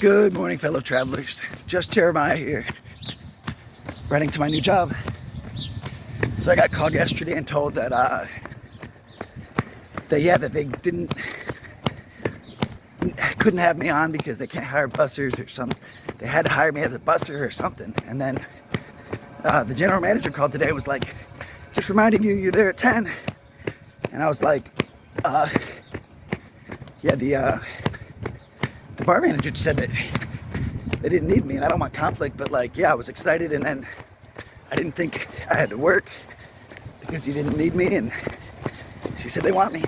Good morning, fellow travelers. Just Jeremiah here, running to my new job. So I got called yesterday and told that that they couldn't have me on because they can't hire bussers or something. They had to hire me as a busser or something. And then the general manager called today and was like, "Just reminding you, you're there at 10." And I was like, the bar manager said that they didn't need me, and I don't want conflict, but I was excited, and then I didn't think I had to work because you didn't need me, and she said they want me.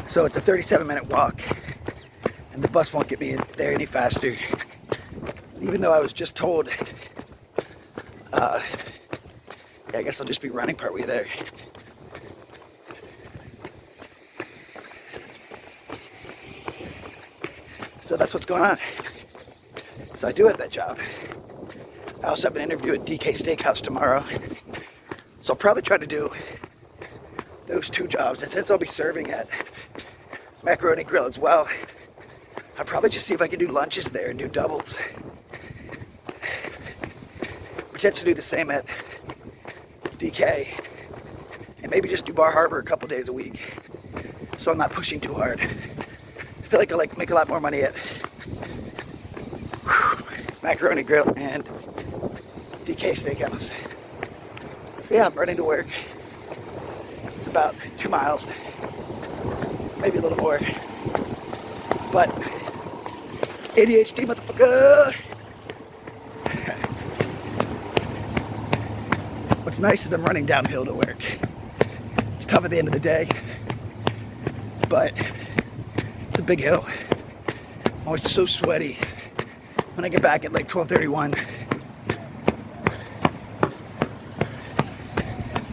So it's a 37-minute walk, and the bus won't get me there any faster. Even though I was just told, I guess I'll just be running partway there. So that's what's going on. So I do have that job. I also have an interview at DK Steakhouse tomorrow. So I'll probably try to do those two jobs. And since I'll be serving at Macaroni Grill as well, I'll probably just see if I can do lunches there and do doubles. Potentially do the same at DK. And maybe just do Bar Harbor a couple days a week. So I'm not pushing too hard. I feel like I make a lot more money at Macaroni Grill and DK Steakhouse. So yeah, I'm running to work. It's about 2 miles, maybe a little more. But ADHD motherfucker. What's nice is I'm running downhill to work. It's tough at the end of the day, but it's a big hill. I'm always so sweaty when I get back at like 12:31.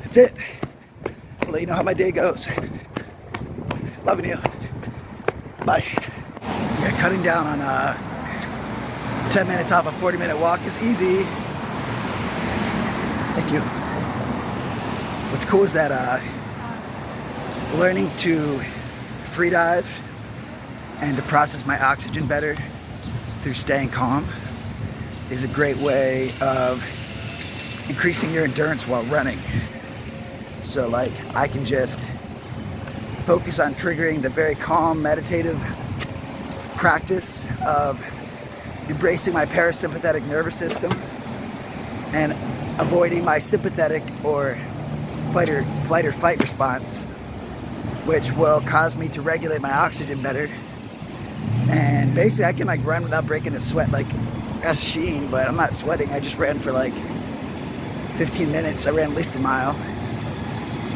That's it. I'll let you know how my day goes. Loving you. Bye. Yeah, cutting down on 10 minutes off a 40-minute walk is easy. Thank you. What's cool is that learning to free dive and to process my oxygen better through staying calm is a great way of increasing your endurance while running. So I can just focus on triggering the very calm, meditative practice of embracing my parasympathetic nervous system and avoiding my sympathetic or flight or fight response, which will cause me to regulate my oxygen better. And basically I can run without breaking a sweat like a Sheen, but I'm not sweating. I just ran for 15 minutes. I ran at least a mile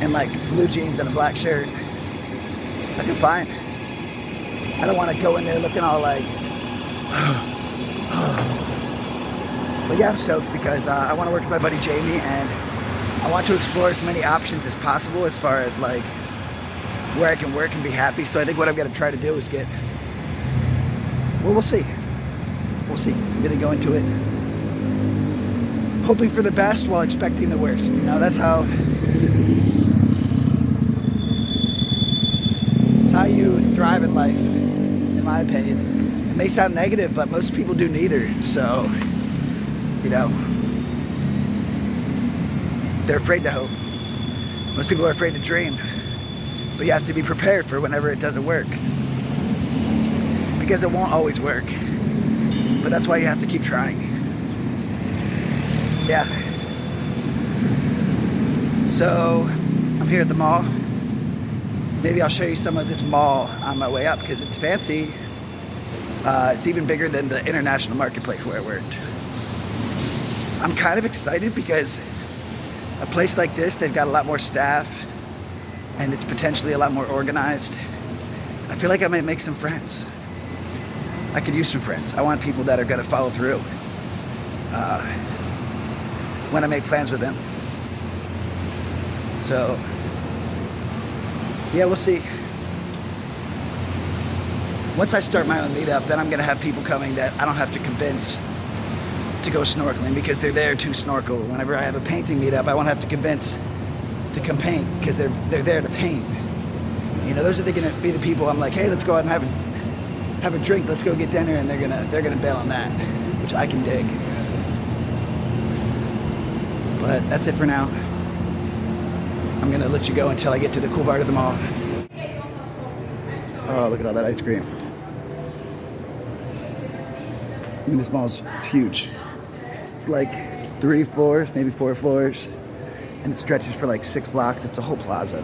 in blue jeans and a black shirt. I feel fine. I don't want to go in there looking all but yeah, I'm stoked because I want to work with my buddy Jamie, and I want to explore as many options as possible as far as where I can work and be happy. So I think what I'm going to try to do is we'll see. We'll see. I'm going to go into it hoping for the best while expecting the worst. That's how you thrive in life, in my opinion. It may sound negative, but most people do neither. So, they're afraid to hope. Most people are afraid to dream. But you have to be prepared for whenever it doesn't work. Because it won't always work. But that's why you have to keep trying. Yeah. So, I'm here at the mall. Maybe I'll show you some of this mall on my way up because it's fancy. It's even bigger than the International Marketplace where I worked. I'm kind of excited because a place like this, they've got a lot more staff and it's potentially a lot more organized. I feel like I might make some friends. I could use some friends. I want people that are going to follow through when I make plans with them. So, yeah, we'll see. Once I start my own meetup, then I'm going to have people coming that I don't have to convince to go snorkeling because they're there to snorkel. Whenever I have a painting meetup, I won't have to convince to come paint because they're there to paint. Those are going to be the people I'm like, hey, let's go out and have have a drink, let's go get dinner, and they're gonna bail on that, which I can dig. But that's it for now. I'm gonna let you go until I get to the cool part of the mall. Oh, look at all that ice cream. I mean, this it's huge. It's like 3 floors, maybe 4 floors, and it stretches for like 6 blocks. It's a whole plaza.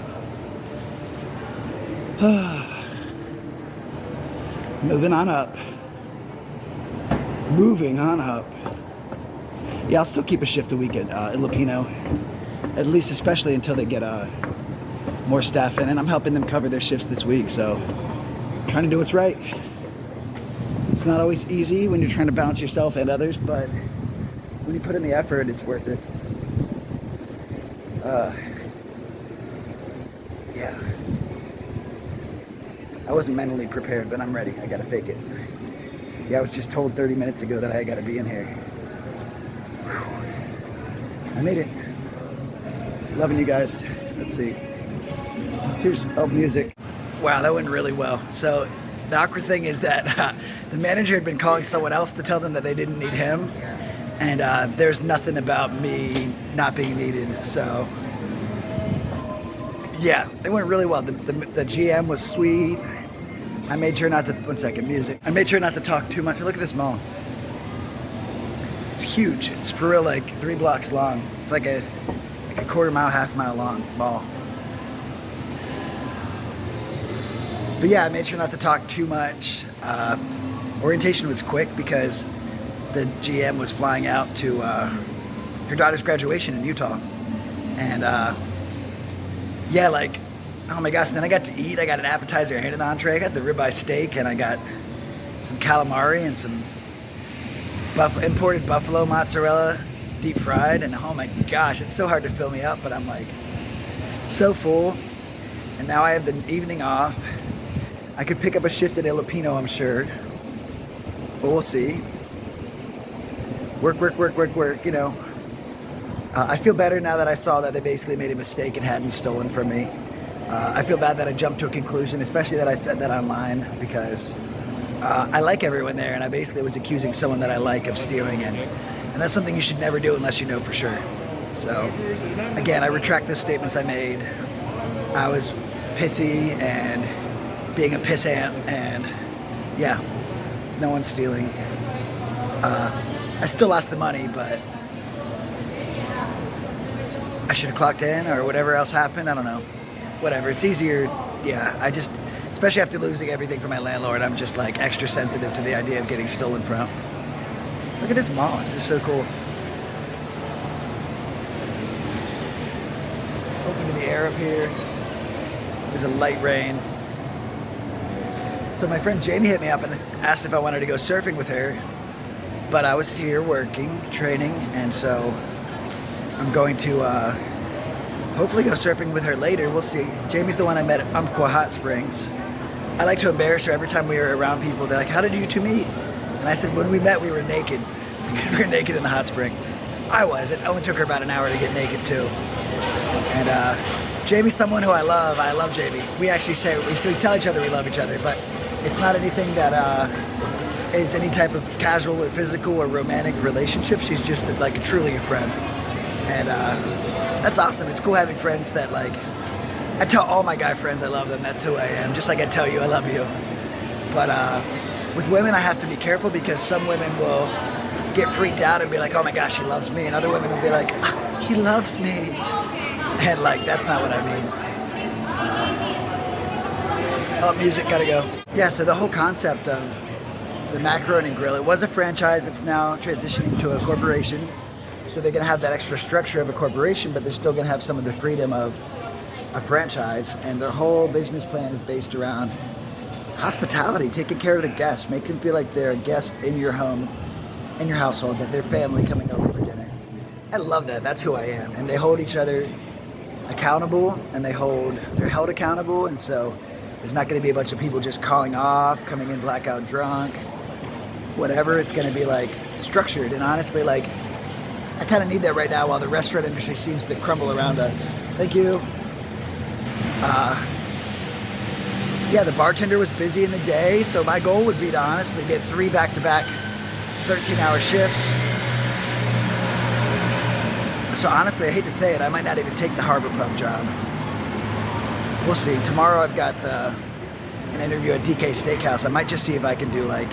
Moving on up. Moving on up. Yeah, I'll still keep a shift a week at Lupino, at least especially until they get more staff in, and I'm helping them cover their shifts this week, so I'm trying to do what's right. It's not always easy when you're trying to balance yourself and others, but when you put in the effort, it's worth it. Yeah. I wasn't mentally prepared, but I'm ready. I gotta fake it. Yeah, I was just told 30 minutes ago that I gotta be in here. Whew. I made it. Loving you guys. Let's see. Here's music. Wow, that went really well. So the awkward thing is that the manager had been calling someone else to tell them that they didn't need him. And there's nothing about me not being needed, so yeah, it went really well. The GM was sweet. I made sure not to, one second, music. I made sure not to talk too much. Look at this mall. It's huge. It's for real like 3 blocks long. It's like a quarter mile, half mile long mall. But yeah, I made sure not to talk too much. Orientation was quick because the GM was flying out to her daughter's graduation in Utah. And yeah, like, oh my gosh, then I got to eat. I got an appetizer and an entree. I got the ribeye steak, and I got some calamari and some imported buffalo mozzarella, deep fried. And oh my gosh, it's so hard to fill me up, but I'm like so full. And now I have the evening off. I could pick up a shift at El Lupino, I'm sure, but we'll see. Work, you know. I feel better now that I saw that I basically made a mistake and hadn't stolen from me. I feel bad that I jumped to a conclusion, especially that I said that online, because I like everyone there, and I basically was accusing someone that I like of stealing, and that's something you should never do unless you know for sure. So, again, I retract the statements I made. I was pissy and being a pissant, and yeah, no one's stealing. I still lost the money, but I should have clocked in or whatever else happened. I don't know. Whatever. It's easier. Yeah, I just, especially after losing everything from my landlord, I'm just like extra sensitive to the idea of getting stolen from. Look at this mall. This is so cool. It's open to the air up here. There's a light rain. So my friend Jamie hit me up and asked if I wanted to go surfing with her. But I was here working, training, and so I'm going to hopefully go surfing with her later. We'll see. Jamie's the one I met at Umpqua Hot Springs. I like to embarrass her every time we were around people. They're like, how did you two meet? And I said, when we met, we were naked, because we were naked in the hot spring. I was. It only took her about an hour to get naked, too. And Jamie's someone who I love. I love Jamie. We actually say, we tell each other we love each other, but it's not anything that is any type of casual or physical or romantic relationship. She's just like truly a friend. And that's awesome. It's cool having friends that, like, I tell all my guy friends I love them. That's who I am. Just like I tell you I love you. But with women, I have to be careful, because some women will get freaked out and be like, oh my gosh, he loves me. And other women will be like, ah, he loves me. And like, that's not what I mean. Oh, music, gotta go. Yeah, so the whole concept of the Macaroni Grill, it was a franchise. It's now transitioning to a corporation. So they're gonna have that extra structure of a corporation, but they're still gonna have some of the freedom of a franchise. And their whole business plan is based around hospitality, taking care of the guests, make them feel like they're a guest in your home, in your household, that they're family coming over for dinner. I love that. That's who I am. And they hold each other accountable, and they're held accountable. And so there's not going to be a bunch of people just calling off, coming in blackout drunk, whatever. It's going to be like structured. And honestly, like, I kind of need that right now while the restaurant industry seems to crumble around us. Thank you. yeah, the bartender was busy in the day, so my goal would be to honestly get 3 back-to-back 13-hour shifts. So honestly, I hate to say it, I might not even take the Harbor Pub job. We'll see. Tomorrow I've got an interview at DK Steakhouse. I might just see if I can do like,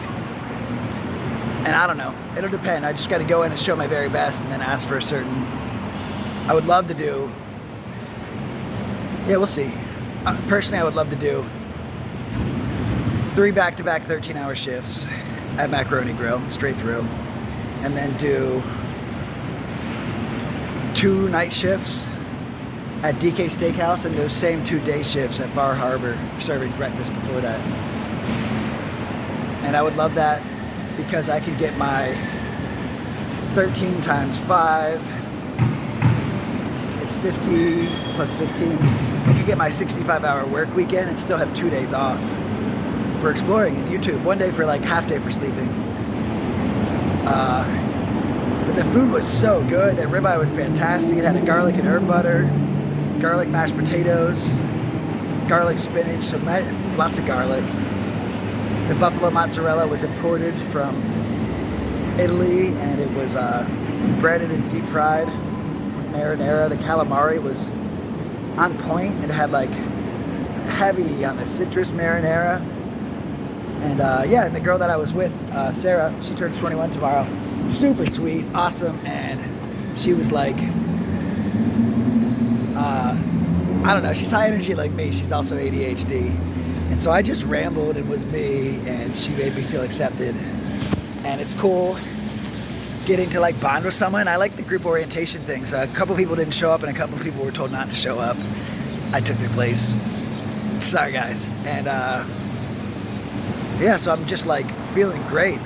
and I don't know, it'll depend. I just got to go in and show my very best and then ask for a certain, I would love to do, yeah, we'll see. Personally, I would love to do 3 back-to-back 13-hour shifts at Macaroni Grill, straight through, and then do 2 night shifts at DK Steakhouse and those same 2 day shifts at Bar Harbor, serving breakfast before that. And I would love that because I could get my 13 times 5, it's 50 plus 15. I could get my 65-hour work weekend and still have 2 days off for exploring in YouTube. 1 day for like half day for sleeping. But the food was so good. That ribeye was fantastic. It had a garlic and herb butter, garlic mashed potatoes, garlic spinach, so lots of garlic. The buffalo mozzarella was imported from Italy, and it was breaded and deep fried with marinara. The calamari was on point. It had like heavy on the citrus marinara. And yeah, and the girl that I was with, Sarah, she turns 21 tomorrow. Super sweet, awesome, and she was like, I don't know, she's high energy like me. She's also ADHD. And so I just rambled and was me, and she made me feel accepted. And it's cool getting to like bond with someone. I like the group orientation things. A couple people didn't show up and a couple people were told not to show up. I took their place. Sorry guys. And yeah, so I'm just like feeling great.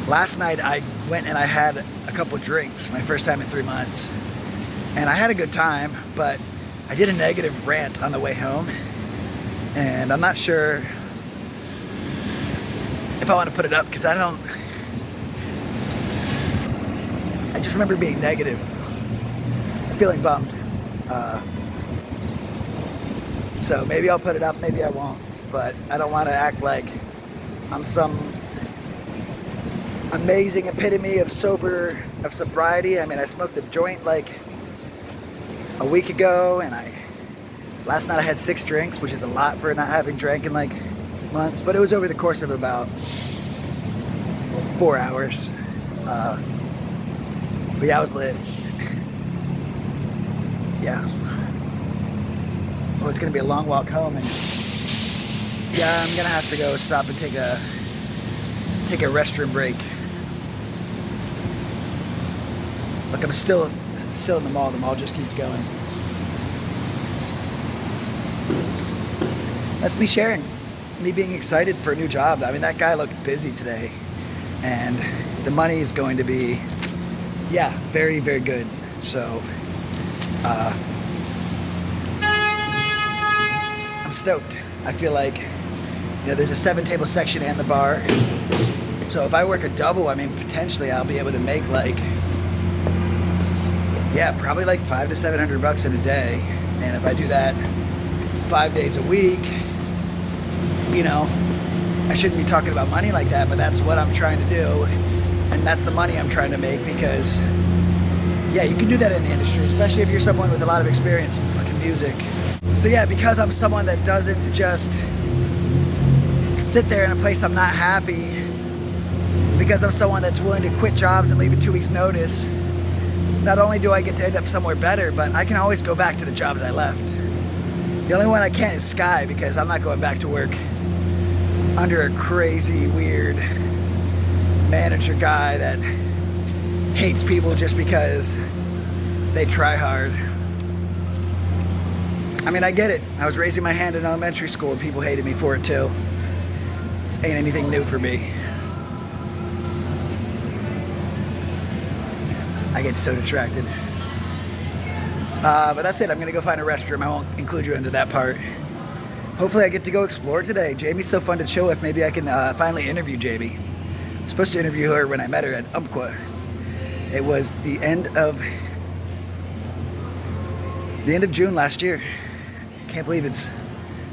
Last night I went and I had a couple drinks, my first time in 3 months. And I had a good time, but I did a negative rant on the way home. And I'm not sure if I want to put it up because I just remember being negative, feeling bummed. So maybe I'll put it up, maybe I won't. But I don't want to act like I'm some amazing epitome of sobriety. I mean, I smoked a joint like a week ago, and last night I had 6 drinks, which is a lot for not having drank in like months, but it was over the course of about 4 hours. But yeah, I was lit. Yeah. Well, it's gonna be a long walk home, and yeah, I'm gonna have to go stop and take a restroom break. Look, I'm still in the mall. The mall just keeps going. That's me sharing, me being excited for a new job. I mean, that guy looked busy today, and the money is going to be, yeah, very, very good. So, I'm stoked. I feel like, you know, there's a 7-table section and the bar. So if I work a double, I mean, potentially I'll be able to make like, yeah, probably like $500 to $700 in a day. And if I do that 5 days a week, you know, I shouldn't be talking about money like that, but that's what I'm trying to do. And that's the money I'm trying to make because, yeah, you can do that in the industry, especially if you're someone with a lot of experience in fucking music. So yeah, because I'm someone that doesn't just sit there in a place I'm not happy, because I'm someone that's willing to quit jobs and leave at 2 weeks notice, not only do I get to end up somewhere better, but I can always go back to the jobs I left. The only one I can't is Sky, because I'm not going back to work under a crazy, weird manager guy that hates people just because they try hard. I mean, I get it. I was raising my hand in elementary school and people hated me for it too. This ain't anything new for me. I get so distracted. But that's it. I'm gonna go find a restroom. I won't include you into that part. Hopefully I get to go explore today. Jamie's so fun to chill with. Maybe I can finally interview Jamie. I was supposed to interview her when I met her at Umpqua. It was the end of June last year. Can't believe it's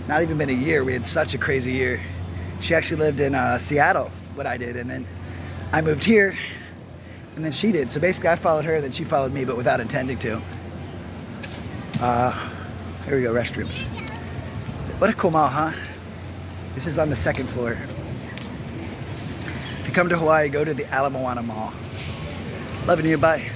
not even been a year. We had such a crazy year. She actually lived in Seattle, what I did, and then I moved here, and then she did. So basically I followed her, then she followed me, but without intending to. Here we go, restrooms. What a cool mall, huh? This is on the 2nd floor. If you come to Hawaii, go to the Ala Moana Mall. Loving you, bye.